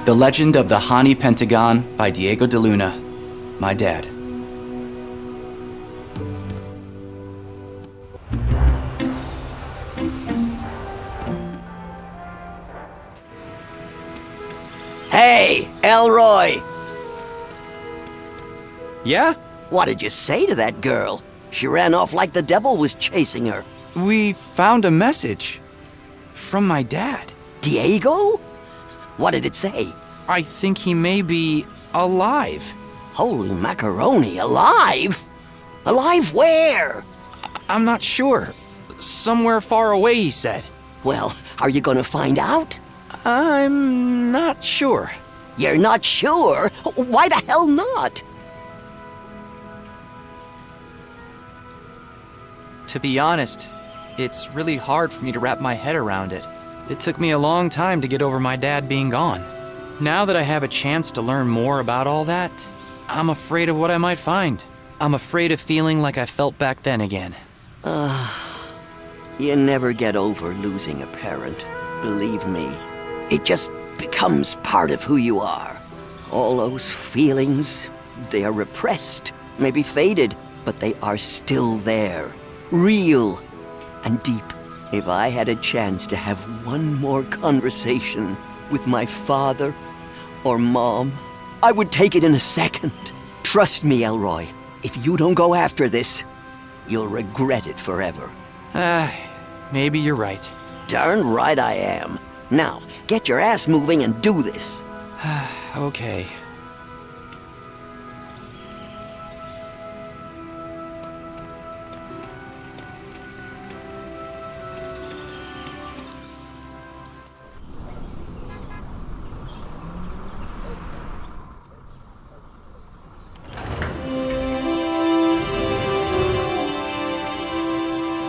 The Legend of the Hani Pentagon by Diego de Luna, my dad. Hey, Elroy! Yeah? What did you say to that girl? She ran off like the devil was chasing her. We found a message from my dad. Diego? What did it say? I think he may be alive. Holy macaroni, alive? Alive where? I'm not sure. Somewhere far away, he said. Well, are you gonna find out? I'm not sure. You're not sure? Why the hell not? To be honest, it's really hard for me to wrap my head around it. It took me a long time to get over my dad being gone. Now that I have a chance to learn more about all that, I'm afraid of what I might find. I'm afraid of feeling like I felt back then again. You never get over losing a parent, believe me. It just becomes part of who you are. All those feelings, they are repressed, maybe faded, but they are still there. Real and deep. If I had a chance to have one more conversation with my father or mom, I would take it in a second. Trust me, Elroy, if you don't go after this, you'll regret it forever. Maybe you're right. Darn right I am. Now, get your ass moving and do this. Okay.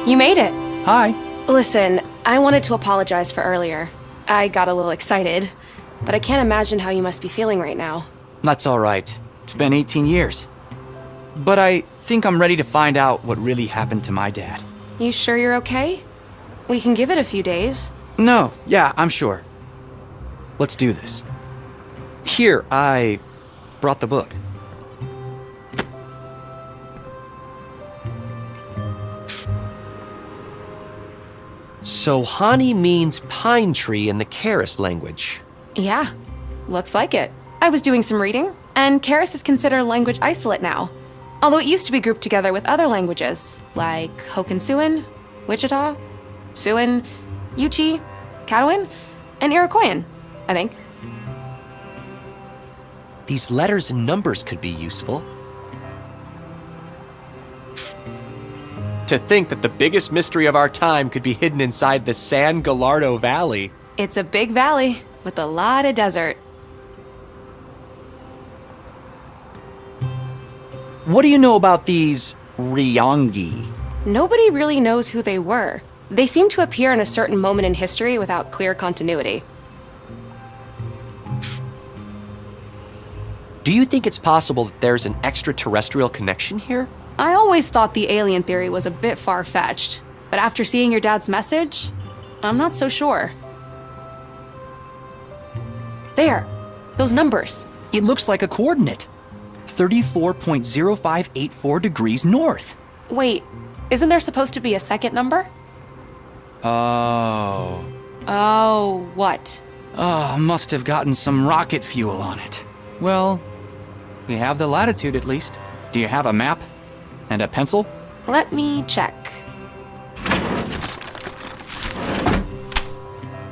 You made it. Hi. Listen, I wanted to apologize for earlier. I got a little excited, but I can't imagine how you must be feeling right now. That's all right. It's been 18 years. But I think I'm ready to find out what really happened to my dad. You sure you're okay? We can give it a few days. No, yeah, I'm sure. Let's do this. Here, I brought the book. So Hani means pine tree in the Keris language. Yeah, looks like it. I was doing some reading, and Keris is considered a language isolate now. Although it used to be grouped together with other languages, like Hokansuan, Wichita, Siouan, Yuchi, Caddoan, and Iroquoian, I think. These letters and numbers could be useful. To think that the biggest mystery of our time could be hidden inside the San Gallardo Valley. It's a big valley with a lot of desert. What do you know about these Ryongi? Nobody really knows who they were. They seem to appear in a certain moment in history without clear continuity. Do you think it's possible that there's an extraterrestrial connection here? I always thought the alien theory was a bit far-fetched, but after seeing your dad's message, I'm not so sure. There, those numbers. It looks like a coordinate. 34.0584 degrees north. Wait, isn't there supposed to be a second number? Oh. Oh, what? Oh, must have gotten some rocket fuel on it. Well, we have the latitude at least. Do you have a map? And a pencil? Let me check.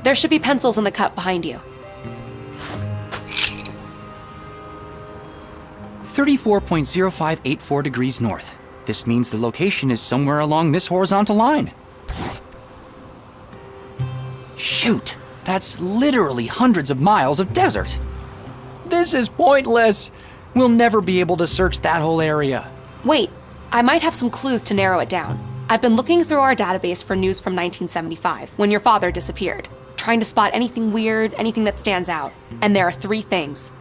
There should be pencils in the cup behind you. 34.0584 degrees north. This means the location is somewhere along this horizontal line. Shoot, that's literally hundreds of miles of desert. This is pointless. We'll never be able to search that whole area. Wait, I might have some clues to narrow it down. I've been looking through our database for news from 1975, when your father disappeared, trying to spot anything weird, anything that stands out. And there are 3 things.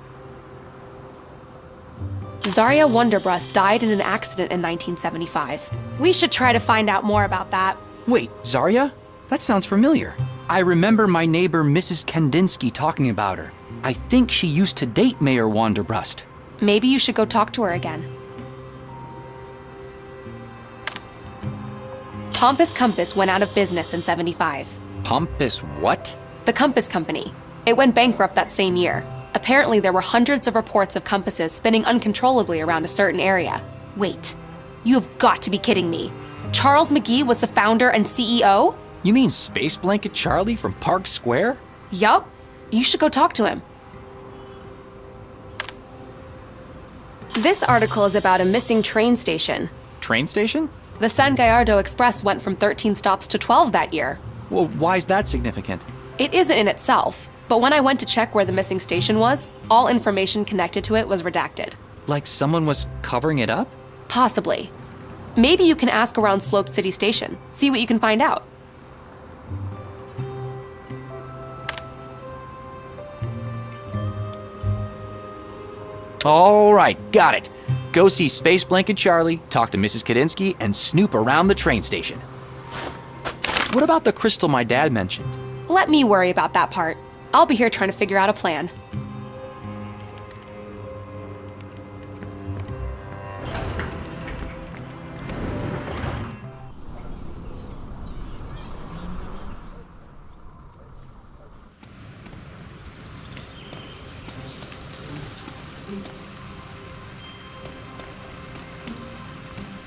Zarya Wonderbrust died in an accident in 1975. We should try to find out more about that. Wait, Zarya? That sounds familiar. I remember my neighbor Mrs. Kandinsky talking about her. I think she used to date Mayor Wanderbrust. Maybe you should go talk to her again. Pompous Compass went out of business in '75. Pompous what? The Compass Company. It went bankrupt that same year. Apparently, there were hundreds of reports of compasses spinning uncontrollably around a certain area. Wait, you have got to be kidding me. Charles McGee was the founder and CEO? You mean Space Blanket Charlie from Park Square? Yup. You should go talk to him. This article is about a missing train station. Train station? The San Gallardo Express went from 13 stops to 12 that year. Well, why is that significant? It isn't in itself, but when I went to check where the missing station was, all information connected to it was redacted. Like someone was covering it up? Possibly. Maybe you can ask around Slope City Station, see what you can find out. All right, got it. Go see Space Blanket Charlie, talk to Mrs. Kadinsky, and snoop around the train station. What about the crystal my dad mentioned? Let me worry about that part. I'll be here trying to figure out a plan.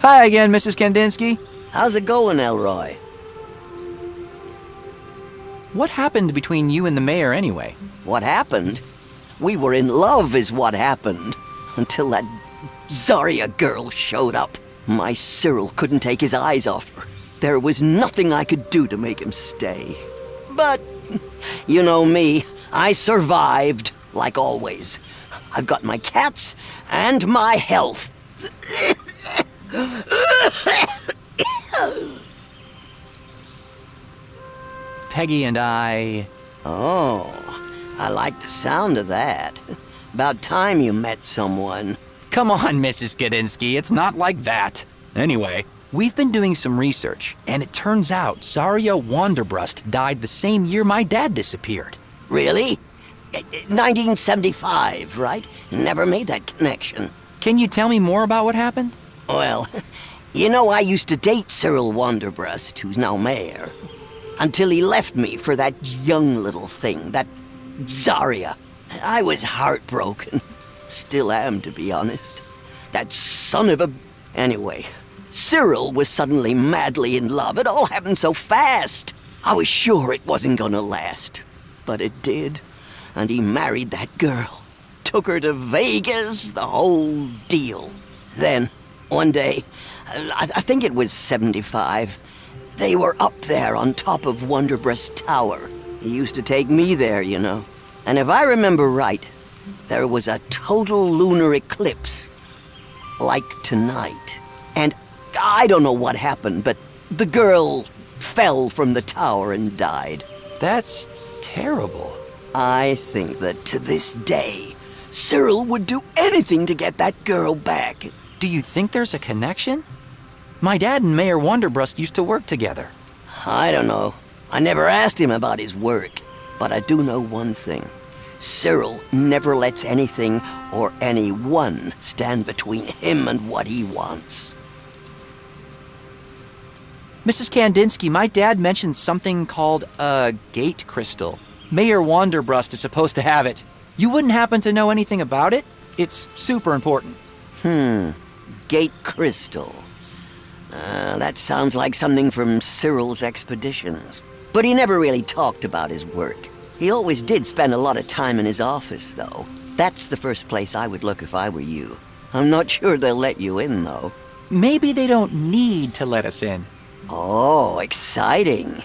Hi again, Mrs. Kandinsky. How's it going, Elroy? What happened between you and the mayor anyway? What happened? We were in love is what happened. Until that Zarya girl showed up. My Cyril couldn't take his eyes off her. There was nothing I could do to make him stay. But, you know me, I survived, like always. I've got my cats and my health. Peggy and I... Oh, I like the sound of that. About time you met someone. Come on, Mrs. Kadinsky, it's not like that. Anyway, we've been doing some research, and it turns out Zarya Wanderbrust died the same year my dad disappeared. Really? 1975, right? Never made that connection. Can you tell me more about what happened? Well, you know I used to date Cyril Wanderbrust, who's now mayor. Until he left me for that young little thing, that Zarya. I was heartbroken. Still am, to be honest. That son of a... Anyway, Cyril was suddenly madly in love. It all happened so fast. I was sure it wasn't gonna last. But it did. And he married that girl. Took her to Vegas, the whole deal. Then, one day, I think it was 75, they were up there on top of Wanderbrust Tower. He used to take me there, you know. And if I remember right, there was a total lunar eclipse. Like tonight. And I don't know what happened, but the girl fell from the tower and died. That's terrible. I think that to this day, Cyril would do anything to get that girl back. Do you think there's a connection? My dad and Mayor Wanderbrust used to work together. I don't know. I never asked him about his work. But I do know one thing. Cyril never lets anything or anyone stand between him and what he wants. Mrs. Kandinsky, my dad mentioned something called a gate crystal. Mayor Wanderbrust is supposed to have it. You wouldn't happen to know anything about it? It's super important. Gate crystal. That sounds like something from Cyril's expeditions. But he never really talked about his work. He always did spend a lot of time in his office, though. That's the first place I would look if I were you. I'm not sure they'll let you in, though. Maybe they don't need to let us in. Oh, exciting.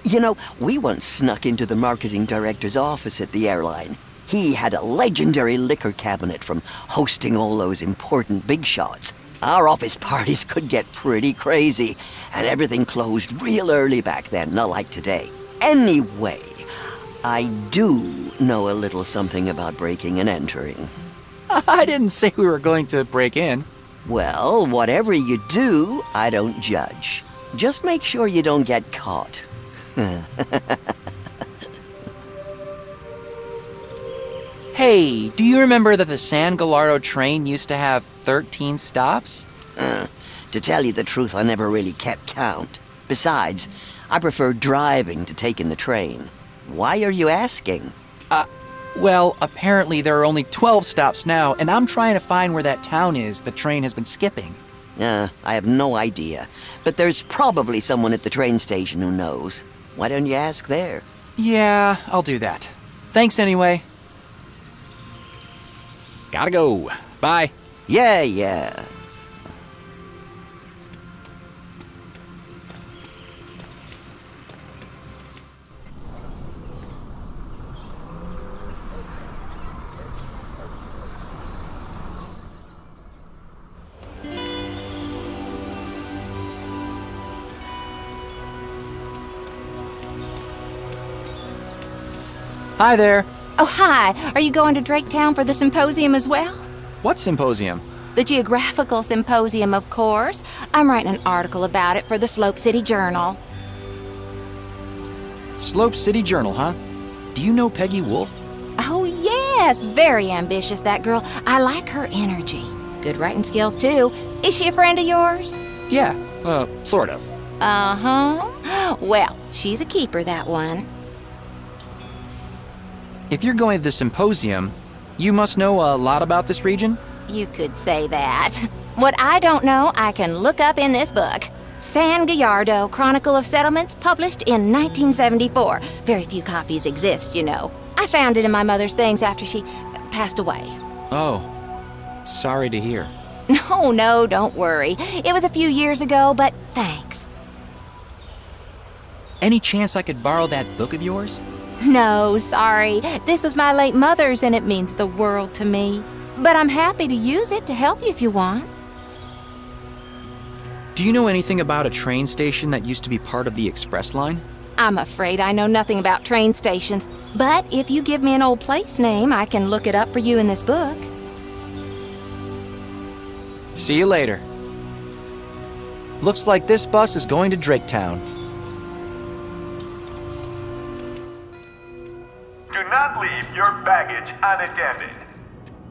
You know, we once snuck into the marketing director's office at the airline. He had a legendary liquor cabinet from hosting all those important big shots. Our office parties could get pretty crazy, and everything closed real early back then, not like today. Anyway, I do know a little something about breaking and entering. I didn't say we were going to break in. Well, whatever you do, I don't judge. Just make sure you don't get caught. Hey, do you remember that the San Gallardo train used to have 13 stops? To tell you the truth, I never really kept count. Besides, I prefer driving to taking the train. Why are you asking? Well, apparently there are only 12 stops now, and I'm trying to find where that town is the train has been skipping. I have no idea. But there's probably someone at the train station who knows. Why don't you ask there? Yeah, I'll do that. Thanks anyway. Gotta go. Bye. Yeah. Hi there. Oh, hi. Are you going to Draketown for the symposium as well? What symposium? The Geographical Symposium, of course. I'm writing an article about it for the Slope City Journal. Slope City Journal, huh? Do you know Peggy Wolf? Oh, yes. Very ambitious, that girl. I like her energy. Good writing skills, too. Is she a friend of yours? Yeah, sort of. Uh-huh. Well, she's a keeper, that one. If you're going to the symposium, you must know a lot about this region? You could say that. What I don't know, I can look up in this book. San Gallardo, Chronicle of Settlements, published in 1974. Very few copies exist, you know. I found it in my mother's things after she passed away. Oh, sorry to hear. No, don't worry. It was a few years ago, but thanks. Any chance I could borrow that book of yours? No, sorry. This was my late mother's and it means the world to me. But I'm happy to use it to help you if you want. Do you know anything about a train station that used to be part of the express line? I'm afraid I know nothing about train stations, but if you give me an old place name, I can look it up for you in this book. See you later. Looks like this bus is going to Draketown. Do not leave your baggage unattended.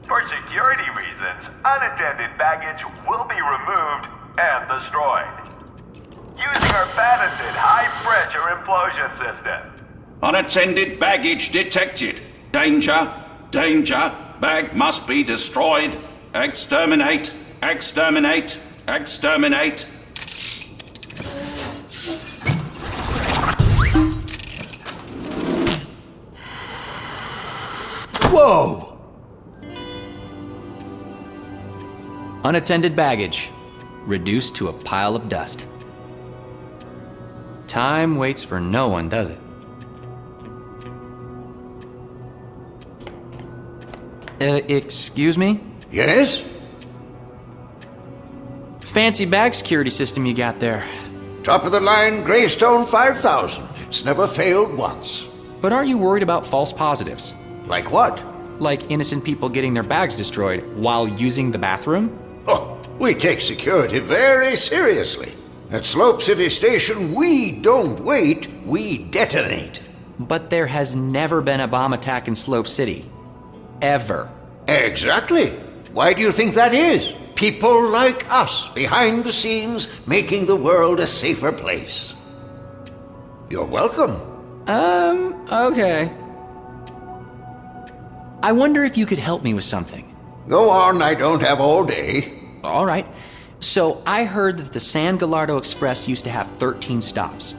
For security reasons, unattended baggage will be removed and destroyed. Using our patented high-pressure implosion system. Unattended baggage detected. Danger, danger, bag must be destroyed. Exterminate, exterminate, exterminate. Whoa! Unattended baggage, reduced to a pile of dust. Time waits for no one, does it? Excuse me? Yes? Fancy bag security system you got there. Top of the line Greystone 5000. It's never failed once. But are you worried about false positives? Like what? Like innocent people getting their bags destroyed while using the bathroom? Oh, we take security very seriously. At Slope City Station, we don't wait, we detonate. But there has never been a bomb attack in Slope City. Ever. Exactly. Why do you think that is? People like us, behind the scenes, making the world a safer place. You're welcome. Okay. I wonder if you could help me with something. Go on, I don't have all day. All right. So I heard that the San Gallardo Express used to have 13 stops.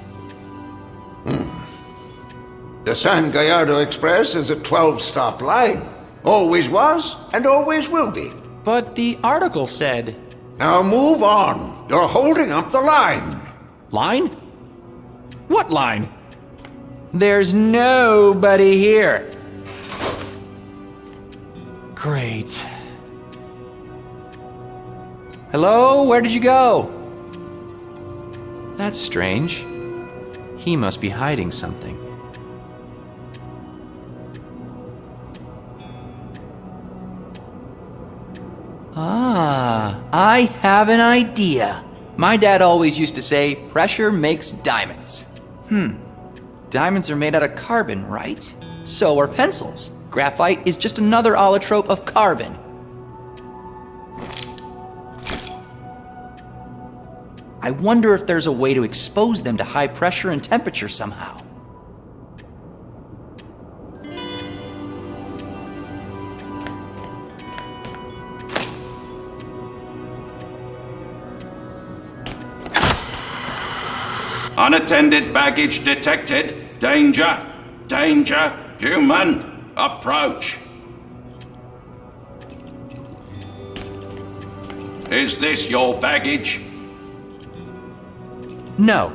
The San Gallardo Express is a 12-stop line. Always was, and always will be. But the article said... Now move on. You're holding up the line. Line? What line? There's nobody here. Great. Hello? Where did you go? That's strange. He must be hiding something. I have an idea. My dad always used to say, pressure makes diamonds. Diamonds are made out of carbon, right? So are pencils. Graphite is just another allotrope of carbon. I wonder if there's a way to expose them to high pressure and temperature somehow. Unattended baggage detected. Danger. Danger. Human. Approach. Is this your baggage? No.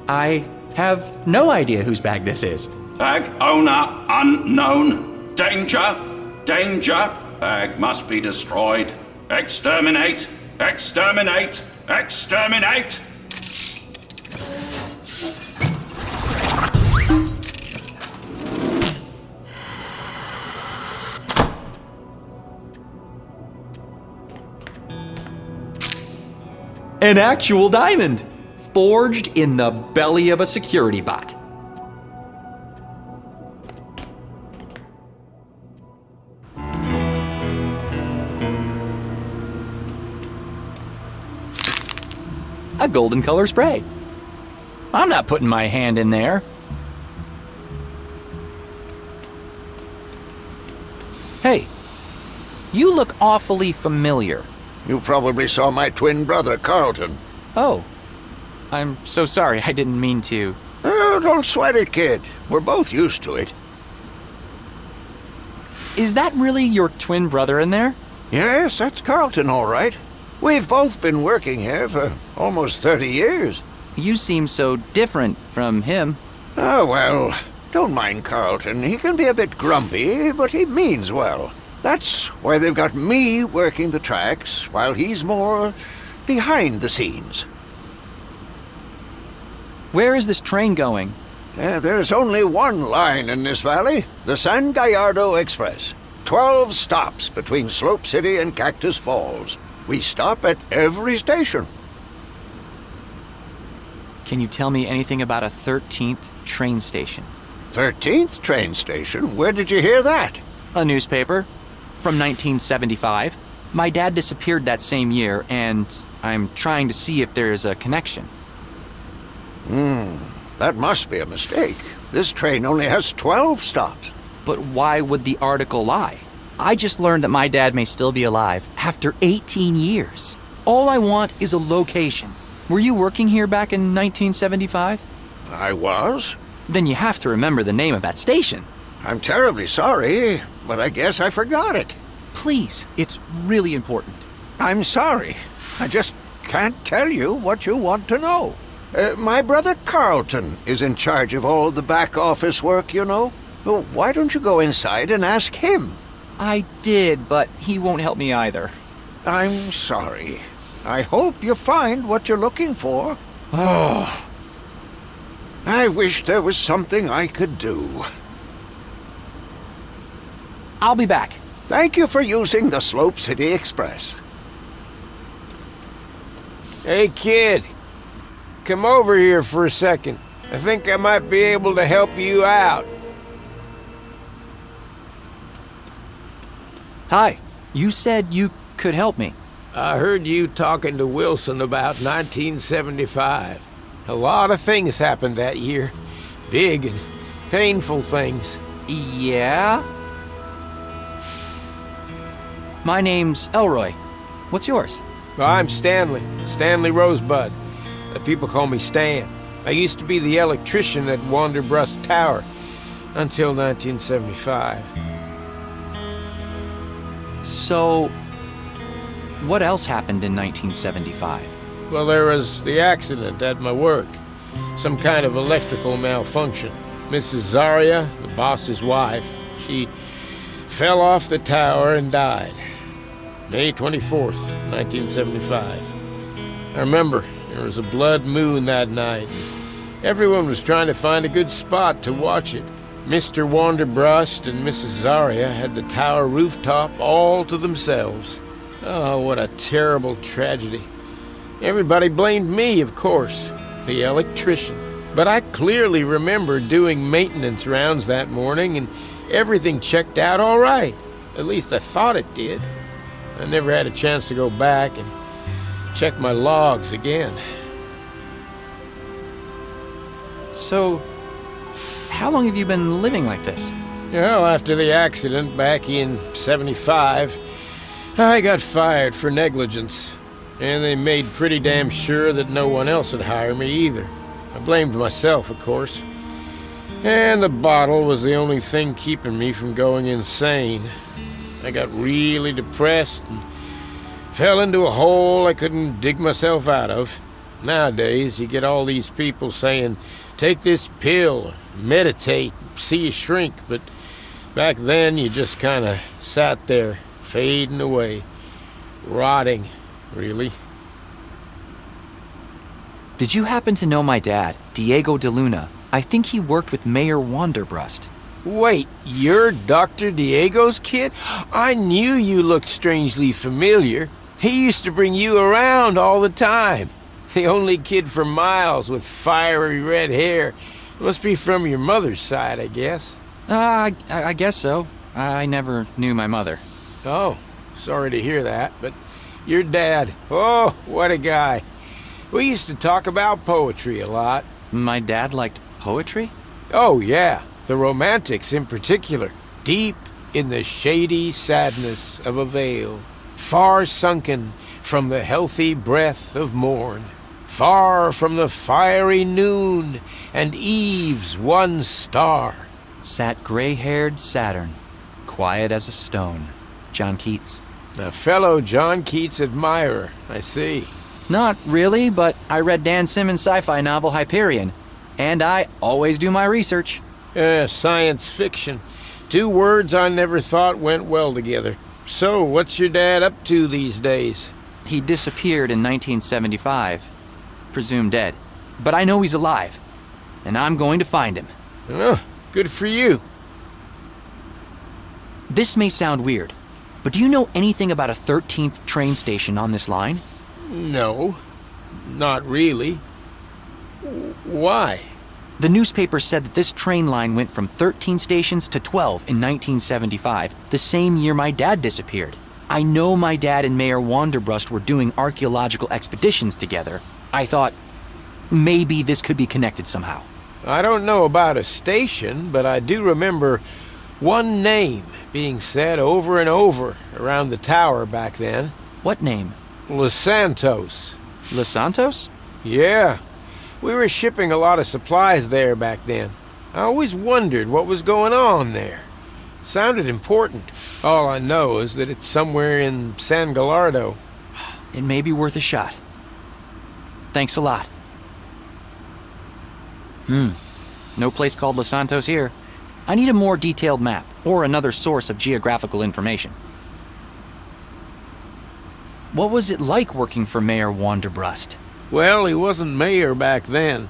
I have no idea whose bag this is. Bag owner unknown. Danger. Danger. Bag must be destroyed. Exterminate. Exterminate. Exterminate. An actual diamond, forged in the belly of a security bot. A golden color spray. I'm not putting my hand in there. Hey, you look awfully familiar. You probably saw my twin brother, Carlton. Oh, I'm so sorry. I didn't mean to. Oh, don't sweat it, kid. We're both used to it. Is that really your twin brother in there? Yes, that's Carlton, all right. We've both been working here for almost 30 years. You seem so different from him. Oh, well, don't mind Carlton. He can be a bit grumpy, but he means well. That's why they've got me working the tracks, while he's more behind the scenes. Where is this train going? There's only one line in this valley, the San Gallardo Express. 12 stops between Slope City and Cactus Falls. We stop at every station. Can you tell me anything about a 13th train station? 13th train station? Where did you hear that? A newspaper. From 1975. My dad disappeared that same year, and I'm trying to see if there's a connection. That must be a mistake. This train only has 12 stops. But why would the article lie? I just learned that my dad may still be alive after 18 years. All I want is a location. Were you working here back in 1975? I was. Then you have to remember the name of that station. I'm terribly sorry, but I guess I forgot it. Please, it's really important. I'm sorry. I just can't tell you what you want to know. My brother Carlton is in charge of all the back office work, you know. Well, why don't you go inside and ask him? I did, but he won't help me either. I'm sorry. I hope you find what you're looking for. Oh, I wish there was something I could do. I'll be back. Thank you for using the Slope City Express. Hey, kid. Come over here for a second. I think I might be able to help you out. Hi. You said you could help me. I heard you talking to Wilson about 1975. A lot of things happened that year. Big and painful things. Yeah? My name's Elroy. What's yours? Well, I'm Stanley. Stanley Rosebud. People call me Stan. I used to be the electrician at Wanderbrush Tower until 1975. So, what else happened in 1975? Well, there was the accident at my work. Some kind of electrical malfunction. Mrs. Zaria, the boss's wife, she fell off the tower and died. May 24th, 1975. I remember there was a blood moon that night. Everyone was trying to find a good spot to watch it. Mr. Wanderbrush and Mrs. Zaria had the tower rooftop all to themselves. Oh, what a terrible tragedy. Everybody blamed me, of course, the electrician. But I clearly remember doing maintenance rounds that morning and everything checked out all right. At least I thought it did. I never had a chance to go back and check my logs again. So, how long have you been living like this? Well, after the accident back in '75, I got fired for negligence. And they made pretty damn sure that no one else would hire me either. I blamed myself, of course. And the bottle was the only thing keeping me from going insane. I got really depressed and fell into a hole I couldn't dig myself out of. Nowadays, you get all these people saying, take this pill, meditate, see you shrink, but back then you just kind of sat there, fading away, rotting, really. Did you happen to know my dad, Diego de Luna? I think he worked with Mayor Wanderbrust. Wait, you're Dr. Diego's kid? I knew you looked strangely familiar. He used to bring you around all the time. The only kid for miles with fiery red hair. Must be from your mother's side, I guess. I guess so. I never knew my mother. Oh, sorry to hear that, but your dad, oh, what a guy. We used to talk about poetry a lot. My dad liked poetry? Oh, yeah, the Romantics in particular. Deep in the shady sadness of a vale, far sunken from the healthy breath of morn, far from the fiery noon and eve's one star, sat gray-haired Saturn, quiet as a stone. John Keats. A fellow John Keats admirer, I see. Not really, but I read Dan Simmons' sci-fi novel Hyperion, and I always do my research. Science fiction. Two words I never thought went well together. So, what's your dad up to these days? He disappeared in 1975. Presumed dead. But I know he's alive, and I'm going to find him. Oh, good for you. This may sound weird, but do you know anything about a 13th train station on this line? No, not really. Why? The newspaper said that this train line went from 13 stations to 12 in 1975, the same year my dad disappeared. I know my dad and Mayor Wanderbrust were doing archaeological expeditions together. I thought maybe this could be connected somehow. I don't know about a station, but I do remember one name being said over and over around the tower back then. What name? Los Santos. Los Santos? Yeah. We were shipping a lot of supplies there back then. I always wondered what was going on there. It sounded important. All I know is that it's somewhere in San Gallardo. It may be worth a shot. Thanks a lot. No place called Los Santos here. I need a more detailed map, or another source of geographical information. What was it like working for Mayor Wanderbrust? Well, he wasn't mayor back then.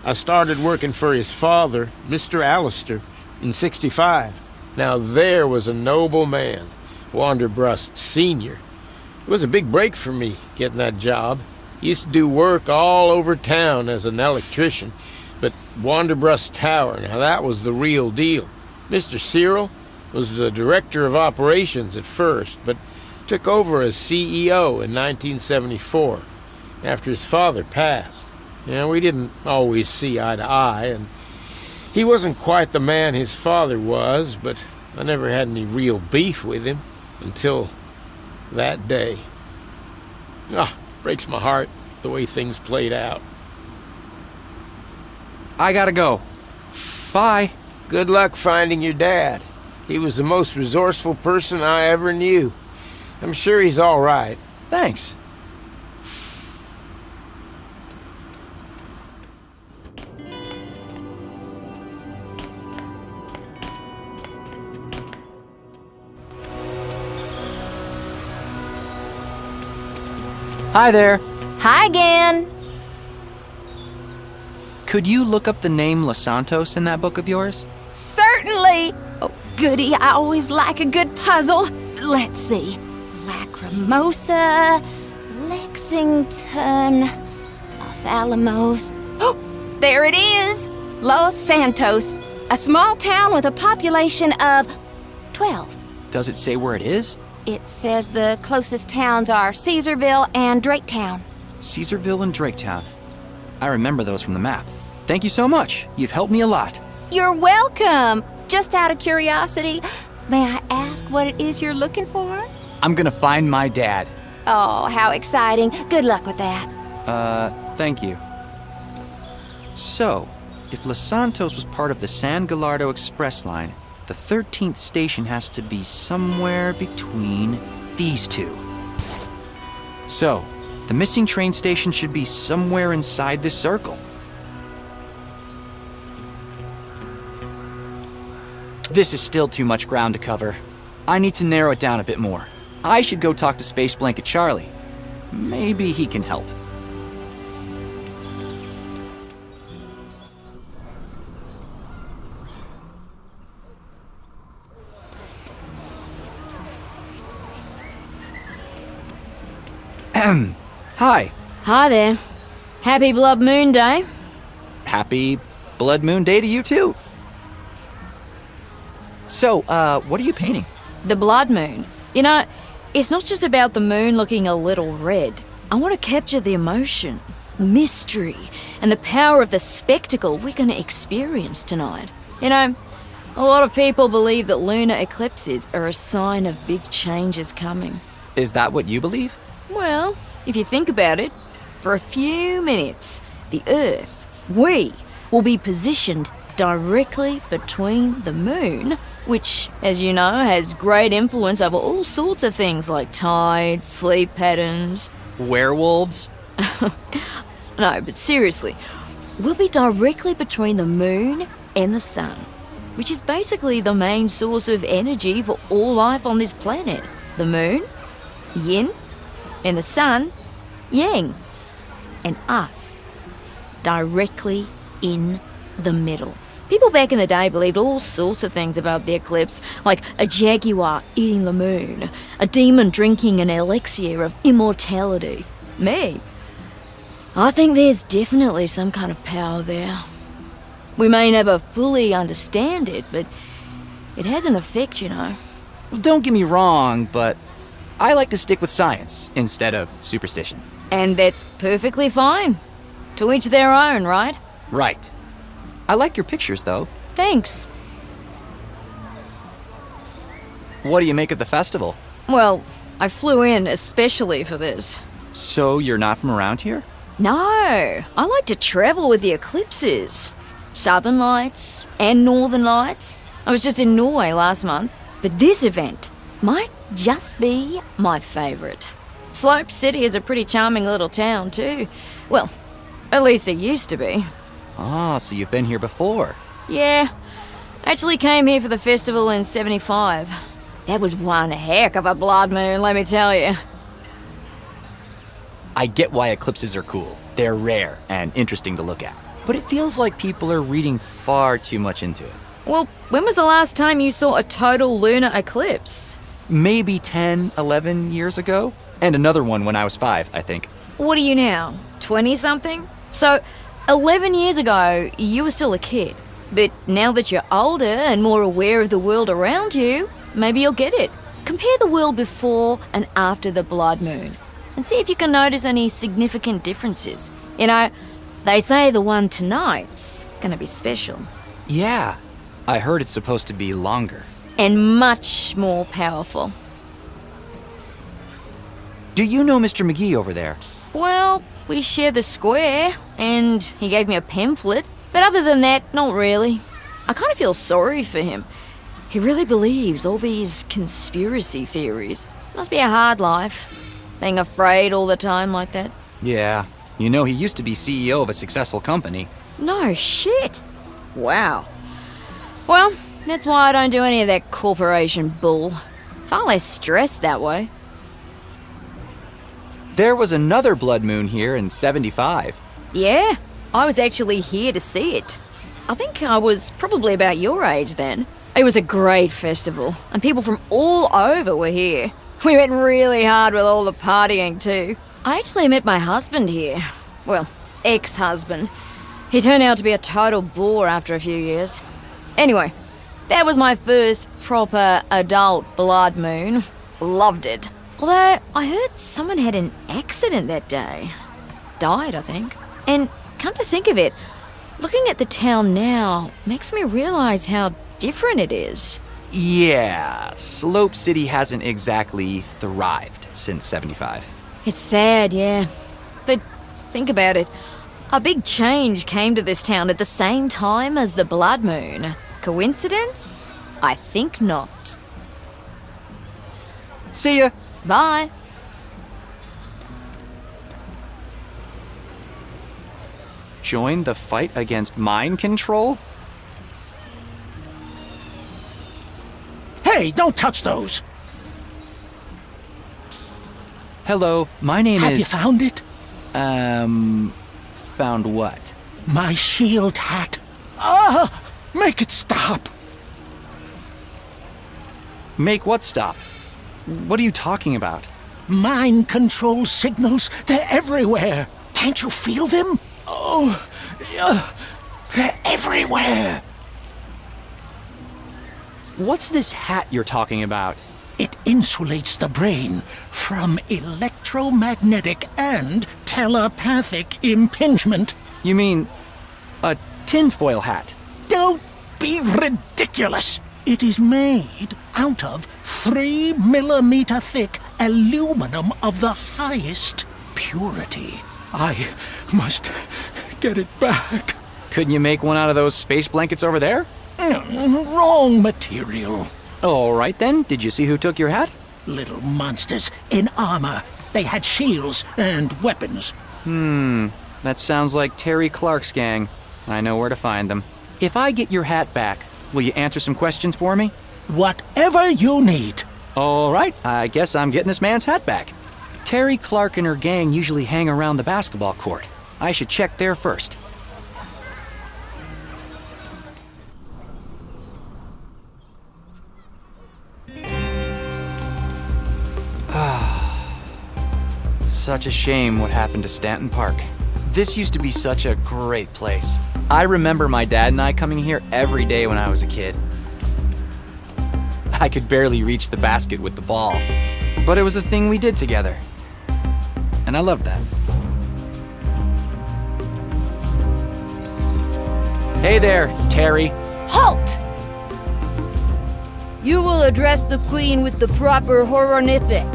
I started working for his father, Mr. Allister, in '65. Now there was a noble man, Wanderbrust Sr. It was a big break for me, getting that job. Used to do work all over town as an electrician, but Wanderbrust Tower, now that was the real deal. Mr. Cyril was the director of operations at first, but took over as CEO in 1974, after his father passed. We didn't always see eye to eye, and he wasn't quite the man his father was, but I never had any real beef with him until that day. Breaks my heart the way things played out. I gotta go. Bye. Good luck finding your dad. He was the most resourceful person I ever knew. I'm sure he's all right. Thanks. Hi there. Hi again. Could you look up the name Los Santos in that book of yours? Certainly. Oh, goody, I always like a good puzzle. Let's see. Lacrimosa, Lexington, Los Alamos. Oh, there it is. Los Santos. A small town with a population of 12. Does it say where it is? It says the closest towns are Caesarville and Draketown. Caesarville and Draketown. I remember those from the map. Thank you so much. You've helped me a lot. You're welcome. Just out of curiosity, may I ask what it is you're looking for? I'm gonna find my dad. Oh, how exciting. Good luck with that. Thank you. So, if Los Santos was part of the San Gallardo Express line, the 13th station has to be somewhere between these two. So, the missing train station should be somewhere inside this circle. This is still too much ground to cover. I need to narrow it down a bit more. I should go talk to Space Blanket Charlie. Maybe he can help. Hi. Hi there. Happy Blood Moon Day. Happy Blood Moon Day to you too. So, what are you painting? The blood moon. You know, it's not just about the moon looking a little red. I want to capture the emotion, mystery, and the power of the spectacle we're going to experience tonight. You know, a lot of people believe that lunar eclipses are a sign of big changes coming. Is that what you believe? Well, if you think about it, for a few minutes, the Earth, we, will be positioned directly between the moon, which, as you know, has great influence over all sorts of things like tides, sleep patterns. Werewolves? No, but seriously, we'll be directly between the moon and the sun, which is basically the main source of energy for all life on this planet. The moon, yin, and the sun, yang, and us, directly in the middle. People back in the day believed all sorts of things about the eclipse, like a jaguar eating the moon, a demon drinking an elixir of immortality. Me, I think there's definitely some kind of power there. We may never fully understand it, but it has an effect, you know. Don't get me wrong, but I like to stick with science instead of superstition. And that's perfectly fine. To each their own, right? Right. I like your pictures, though. Thanks. What do you make of the festival? Well, I flew in especially for this. So you're not from around here? No, I like to travel with the eclipses. Southern Lights and Northern Lights. I was just in Norway last month. But this event might just be my favourite. Slope City is a pretty charming little town too. Well, at least it used to be. Ah, so you've been here before. Yeah, actually came here for the festival in 75. That was one heck of a blood moon, let me tell you. I get why eclipses are cool. They're rare and interesting to look at. But it feels like people are reading far too much into it. Well, when was the last time you saw a total lunar eclipse? Maybe 10, 11 years ago? And another one when I was 5, I think. What are you now, 20-something? So, 11 years ago, you were still a kid. But now that you're older and more aware of the world around you, maybe you'll get it. Compare the world before and after the blood moon, and see if you can notice any significant differences. You know, they say the one tonight's gonna be special. Yeah, I heard it's supposed to be longer. And much more powerful. Do you know Mr. McGee over there? Well, we share the square, and he gave me a pamphlet. But other than that, not really. I kind of feel sorry for him. He really believes all these conspiracy theories. Must be a hard life, being afraid all the time like that. Yeah, you know he used to be CEO of a successful company. No shit. Wow. Well, that's why I don't do any of that corporation bull. Far less stressed that way. There was another blood moon here in 75. Yeah, I was actually here to see it. I think I was probably about your age then. It was a great festival, and people from all over were here. We went really hard with all the partying too. I actually met my husband here. Well, ex-husband. He turned out to be a total bore after a few years. Anyway, that was my first proper adult blood moon. Loved it. Although, I heard someone had an accident that day. Died, I think. And come to think of it, looking at the town now makes me realize how different it is. Yeah, Slope City hasn't exactly thrived since 75. It's sad, yeah. But think about it. A big change came to this town at the same time as the blood moon. Coincidence? I think not. See ya! Bye. Join the fight against mind control? Hey, don't touch those! Hello, my name Have you is... found it? Found what? My shield hat. Ah! Make it stop! Make what stop? What are you talking about? Mind control signals, they're everywhere. Can't you feel them? Oh, they're everywhere. What's this hat you're talking about? It insulates the brain from electromagnetic and telepathic impingement. You mean a tinfoil hat? Don't be ridiculous. It is made out of 3mm thick aluminum of the highest purity. I must get it back. Couldn't you make one out of those space blankets over there? Wrong material. All right then, did you see who took your hat? Little monsters in armor. They had shields and weapons. That sounds like Terry Clark's gang. I know where to find them. If I get your hat back, will you answer some questions for me? Whatever you need. All right, I guess I'm getting this man's hat back. Terry Clark and her gang usually hang around the basketball court. I should check there first. Such a shame what happened to Stanton Park. This used to be such a great place. I remember my dad and I coming here every day when I was a kid. I could barely reach the basket with the ball, but it was the thing we did together. And I loved that. Hey there, Terry. Halt! You will address the queen with the proper horrific.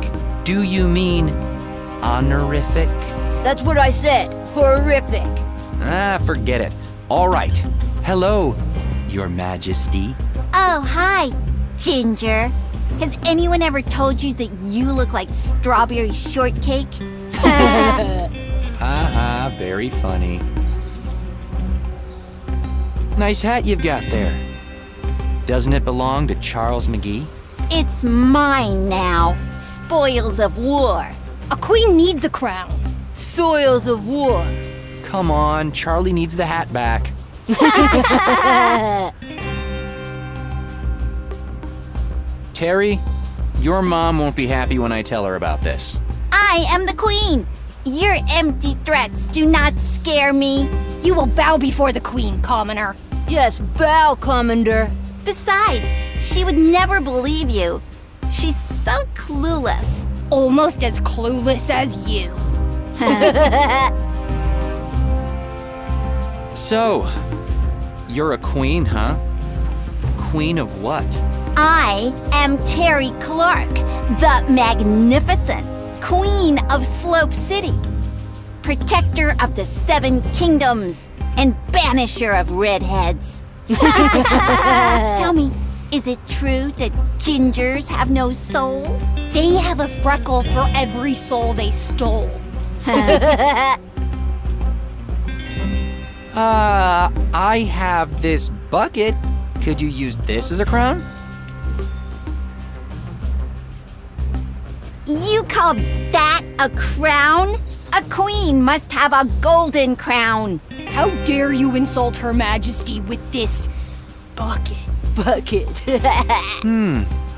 Do you mean honorific? That's what I said. Horrific. Forget it. All right. Hello, Your Majesty. Oh, hi, Ginger. Has anyone ever told you that you look like strawberry shortcake? Haha, very funny. Nice hat you've got there. Doesn't it belong to Charles McGee? It's mine now. Spoils of war. A queen needs a crown. Soils of war. Come on, Charlie needs the hat back. Terry, your mom won't be happy when I tell her about this. I am the queen. Your empty threats do not scare me. You will bow before the queen, commoner. Yes, bow, Commander. Besides, she would never believe you. She's so clueless. Almost as clueless as you. So, you're a queen, huh? Queen of what? I am Terry Clark, the Magnificent, Queen of Slope City, Protector of the 7 Kingdoms, and Banisher of Redheads. Tell me, is it true that gingers have no soul? They have a freckle for every soul they stole. I have this bucket. Could you use this as a crown? You call that a crown? A queen must have a golden crown. How dare you insult Her Majesty with this bucket?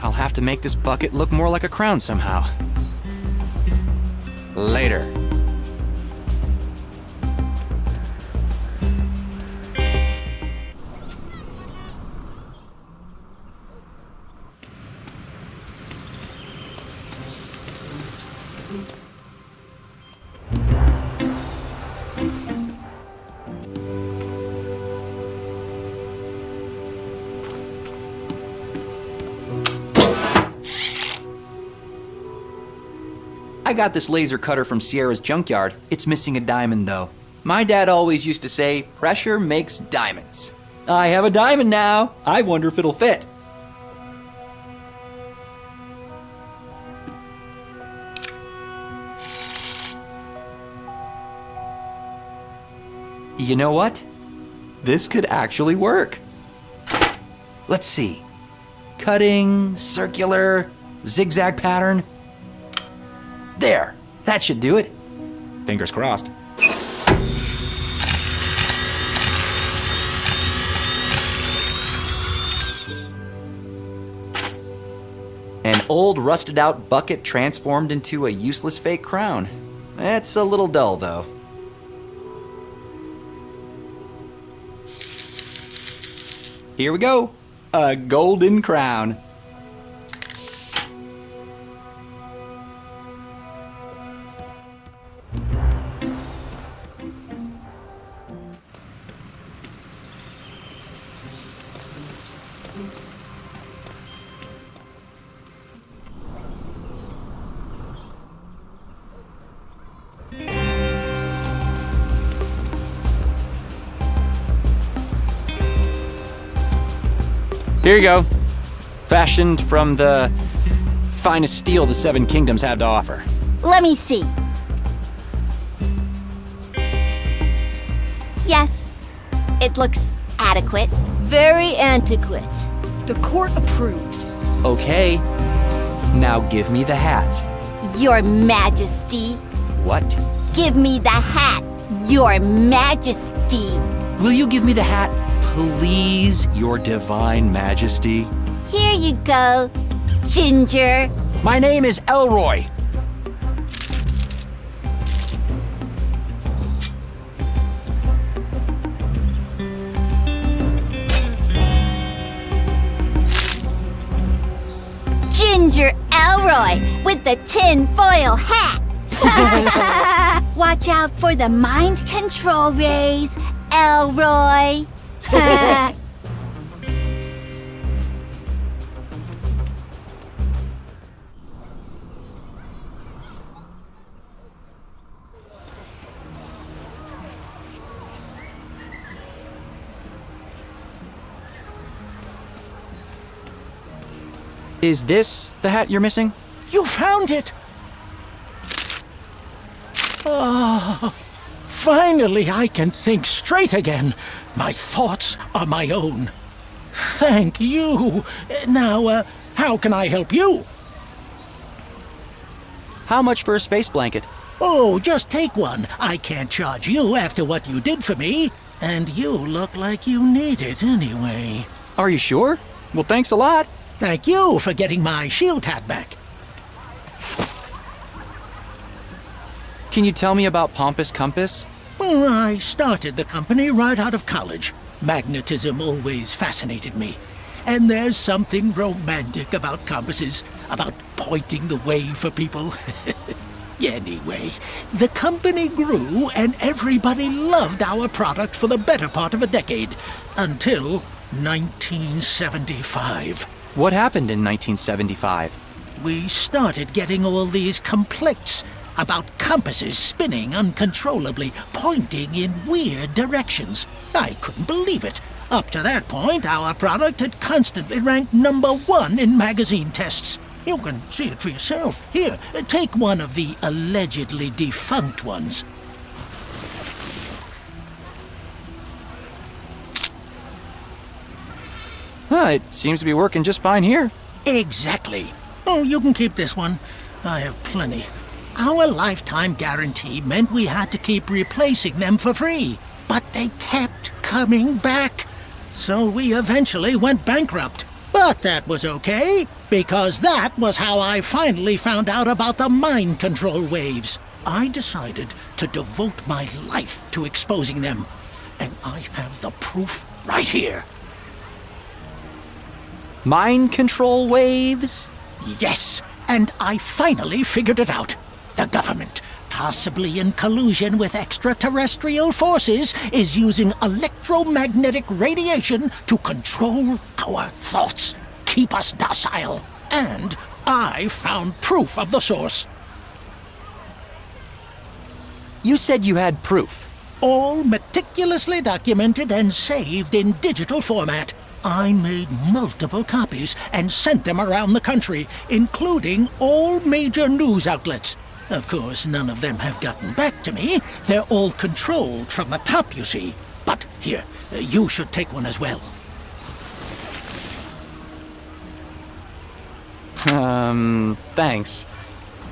I'll have to make this bucket look more like a crown somehow. Later. I got this laser cutter from Sierra's junkyard. It's missing a diamond, though. My dad always used to say, pressure makes diamonds. I have a diamond now. I wonder if it'll fit. You know what? This could actually work. Let's see. Cutting, circular, zigzag pattern. There, that should do it. Fingers crossed. An old rusted out bucket transformed into a useless fake crown. It's a little dull though. Here we go. A golden crown. Here you go. Fashioned from the finest steel the Seven Kingdoms have to offer. Let me see. Yes, it looks adequate. Very antiquate. The court approves. Okay. Now give me the hat. Your Majesty. What? Give me the hat, Your Majesty. Will you give me the hat, please, Your Divine Majesty? Here you go, Ginger. My name is Elroy. Ginger Elroy with the tin-foil hat. Watch out for the mind control rays, Elroy. Is this the hat you're missing? You found it! Oh, finally I can think straight again. My thoughts are my own. Thank you. Now, how can I help you? How much for a space blanket? Oh, just take one. I can't charge you after what you did for me. And you look like you need it anyway. Are you sure? Well, thanks a lot. Thank you for getting my shield hat back. Can you tell me about Pompous Compass? Well, I started the company right out of college. Magnetism always fascinated me. And there's something romantic about compasses, about pointing the way for people. Anyway, the company grew and everybody loved our product for the better part of a decade, until 1975. What happened in 1975? We started getting all these complaints about compasses spinning uncontrollably, pointing in weird directions. I couldn't believe it. Up to that point, our product had constantly ranked #1 in magazine tests. You can see it for yourself. Here, take one of the allegedly defunct ones. It seems to be working just fine here. Exactly. Oh, you can keep this one. I have plenty. Our lifetime guarantee meant we had to keep replacing them for free. But they kept coming back. So we eventually went bankrupt. But that was okay, because that was how I finally found out about the mind control waves. I decided to devote my life to exposing them. And I have the proof right here. Mind control waves? Yes, and I finally figured it out. The government, possibly in collusion with extraterrestrial forces, is using electromagnetic radiation to control our thoughts, keep us docile. And I found proof of the source. You said you had proof. All meticulously documented and saved in digital format. I made multiple copies and sent them around the country, including all major news outlets. Of course, none of them have gotten back to me. They're all controlled from the top, you see. But here, you should take one as well. Thanks.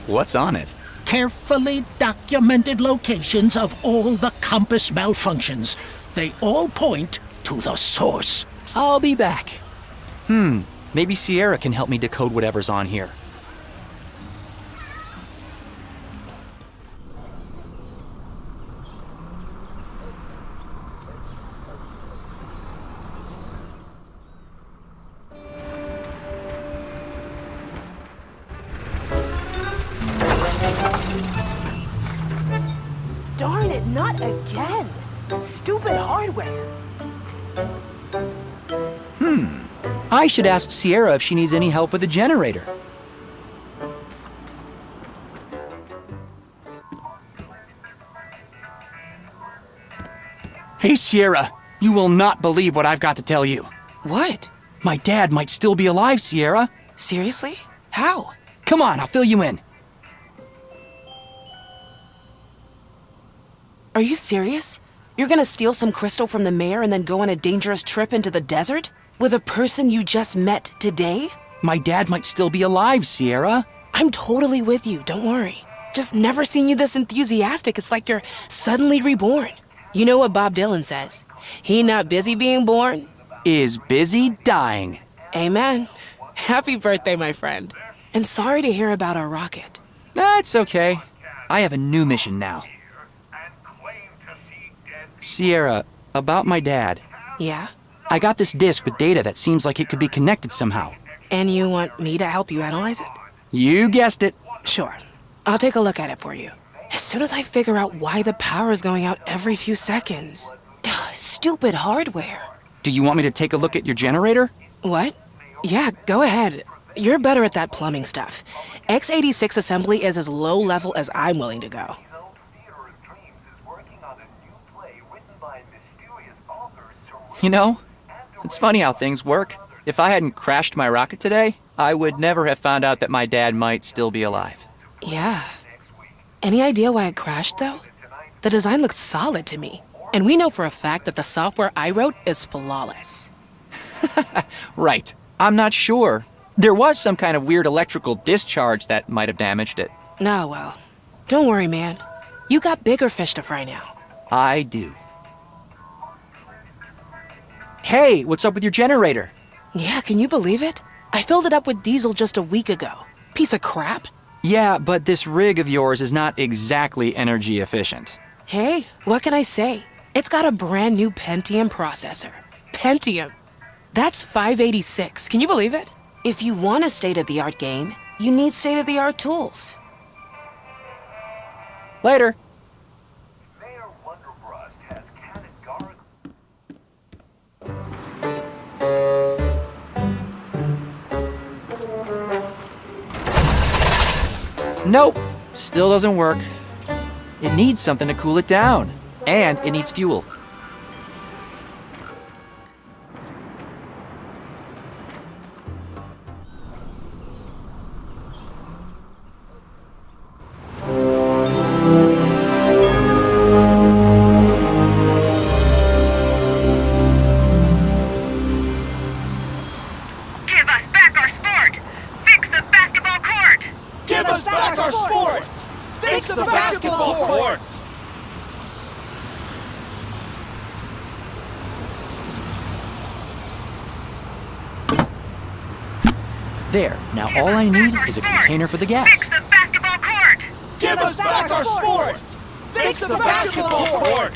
What's on it? Carefully documented locations of all the compass malfunctions. They all point to the source. I'll be back. Maybe Sierra can help me decode whatever's on here. Darn it, not again! Stupid hardware! I should ask Sierra if she needs any help with the generator. Hey, Sierra, you will not believe what I've got to tell you. What? My dad might still be alive, Sierra. Seriously? How? Come on, I'll fill you in. Are you serious? You're gonna steal some crystal from the mayor and then go on a dangerous trip into the desert? With a person you just met today? My dad might still be alive, Sierra. I'm totally with you, don't worry. Just never seen you this enthusiastic. It's like you're suddenly reborn. You know what Bob Dylan says? He not busy being born is busy dying. Amen. Happy birthday, my friend. And sorry to hear about our rocket. That's okay. I have a new mission now. Sierra, about my dad. Yeah? I got this disk with data that seems like it could be connected somehow. And you want me to help you analyze it? You guessed it. Sure. I'll take a look at it for you. As soon as I figure out why the power is going out every few seconds. Stupid hardware. Do you want me to take a look at your generator? What? Yeah, go ahead. You're better at that plumbing stuff. X86 assembly is as low level as I'm willing to go. You know, it's funny how things work. If I hadn't crashed my rocket today, I would never have found out that my dad might still be alive. Yeah. Any idea why it crashed, though? The design looked solid to me. And we know for a fact that the software I wrote is flawless. Right. I'm not sure. There was some kind of weird electrical discharge that might have damaged it. Oh, well. Don't worry, man. You got bigger fish to fry now. I do. Hey, what's up with your generator? Yeah, can you believe it? I filled it up with diesel just a week ago. Piece of crap. Yeah, but this rig of yours is not exactly energy efficient. Hey, what can I say? It's got a brand new Pentium processor. Pentium. That's 586. Can you believe it? If you want a state-of-the-art game, you need state-of-the-art tools. Later. Nope, still doesn't work. It needs something to cool it down, and it needs fuel. Give us back our sport! Fix the basketball court! Give us back our sport! Fix the basketball court! There, now all I need is a container for the gas. Fix the basketball court! Give us back our sport! Fix the basketball court!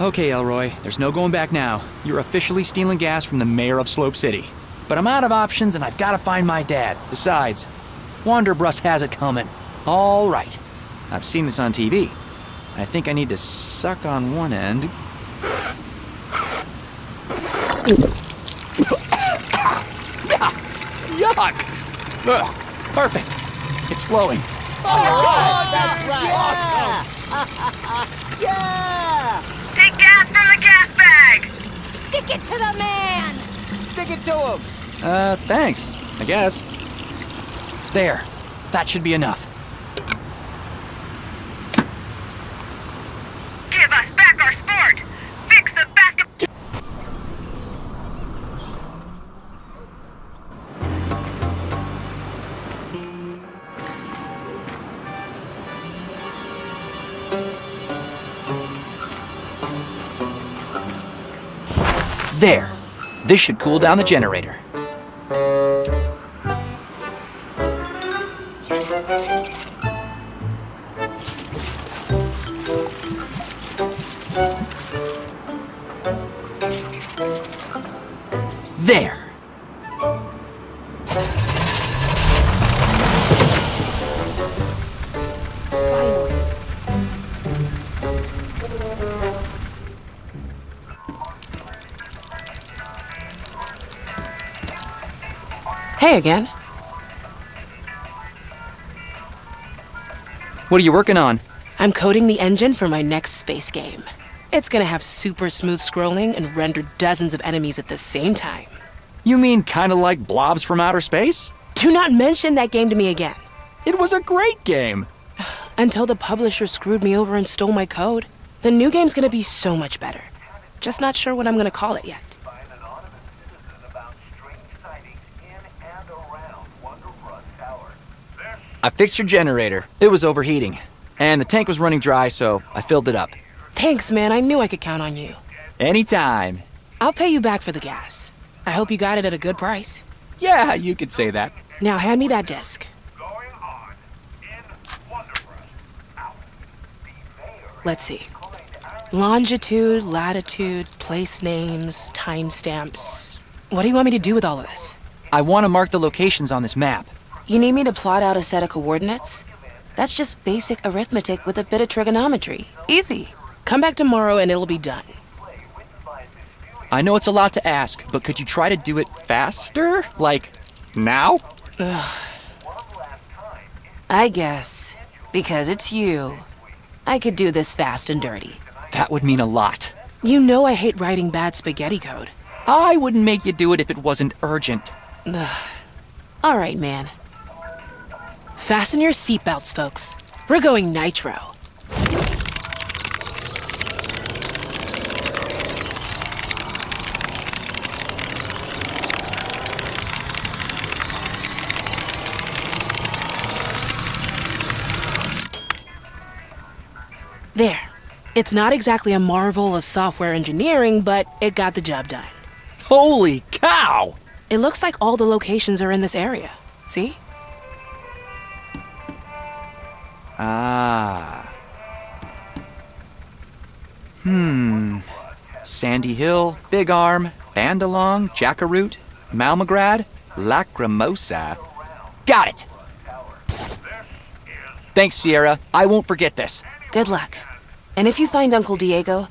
Okay, Elroy, there's no going back now. You're officially stealing gas from the mayor of Slope City. But I'm out of options and I've got to find my dad. Besides, Wanderbrust has it coming. All right. I've seen this on TV. I think I need to suck on one end. Yuck! Ugh, perfect. It's flowing. That's right! Awesome! Yeah! Take gas from the gas bag! Stick it to the man! Stick it to him! Thanks, I guess. There. That should be enough. Give us back our sport! Fix the basketball... There. This should cool down the generator. There. Hey again. What are you working on? I'm coding the engine for my next space game. It's gonna have super smooth scrolling and render dozens of enemies at the same time. You mean kinda like Blobs from Outer Space? Do not mention that game to me again. It was a great game! Until the publisher screwed me over and stole my code. The new game's gonna be so much better. Just not sure what I'm gonna call it yet. I fixed your generator. It was overheating. And the tank was running dry, so I filled it up. Thanks, man. I knew I could count on you. Anytime. I'll pay you back for the gas. I hope you got it at a good price. Yeah, you could say that. Now hand me that disc. Let's see. Longitude, latitude, place names, timestamps. What do you want me to do with all of this? I want to mark the locations on this map. You need me to plot out a set of coordinates? That's just basic arithmetic with a bit of trigonometry. Easy. Come back tomorrow and it'll be done. I know it's a lot to ask, but could you try to do it faster? Like, now? Ugh. I guess. Because it's you. I could do this fast and dirty. That would mean a lot. You know I hate writing bad spaghetti code. I wouldn't make you do it if it wasn't urgent. Ugh. All right, man. Fasten your seatbelts, folks. We're going nitro. There. It's not exactly a marvel of software engineering, but it got the job done. Holy cow! It looks like all the locations are in this area. See? Ah. Sandy Hill, Big Arm, Bandalong, Jackaroot, Malmagrad, Lacrimosa. Got it! Thanks, Sierra. I won't forget this. Good luck. And if you find Uncle Diego,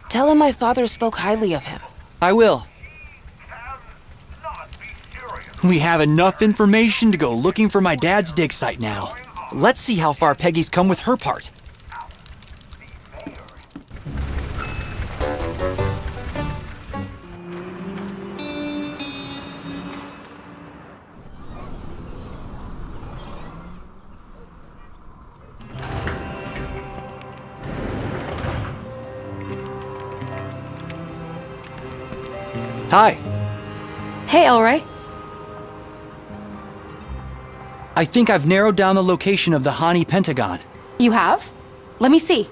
tell him my father spoke highly of him. I will. We have enough information to go looking for my dad's dig site now. Let's see how far Peggy's come with her part. Hi. Hey, Elroy. I think I've narrowed down the location of the Hani Pentagon. You have? Let me see.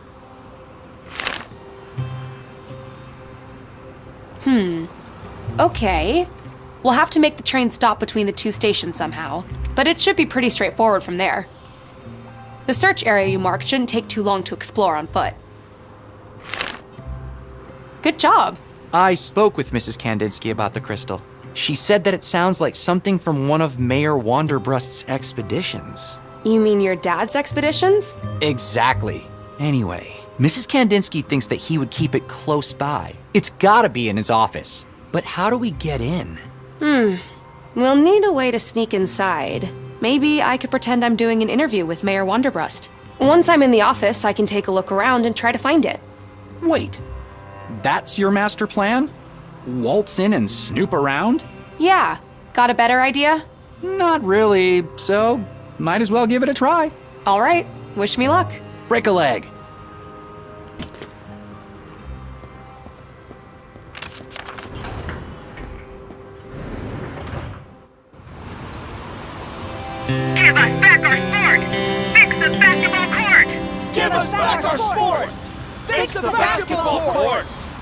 Okay. We'll have to make the train stop between the two stations somehow, but it should be pretty straightforward from there. The search area you marked shouldn't take too long to explore on foot. Good job. I spoke with Mrs. Kandinsky about the crystal. She said that it sounds like something from one of Mayor Wanderbrust's expeditions. You mean your dad's expeditions? Exactly. Anyway, Mrs. Kandinsky thinks that he would keep it close by. It's gotta be in his office. But how do we get in? We'll need a way to sneak inside. Maybe I could pretend I'm doing an interview with Mayor Wonderbrust. Once I'm in the office, I can take a look around and try to find it. Wait, that's your master plan? Waltz in and snoop around? Yeah. Got a better idea? Not really, so might as well give it a try. All right. Wish me luck. Break a leg. Give us back our sport! Fix the basketball court! Give us back our sport! Fix the basketball court!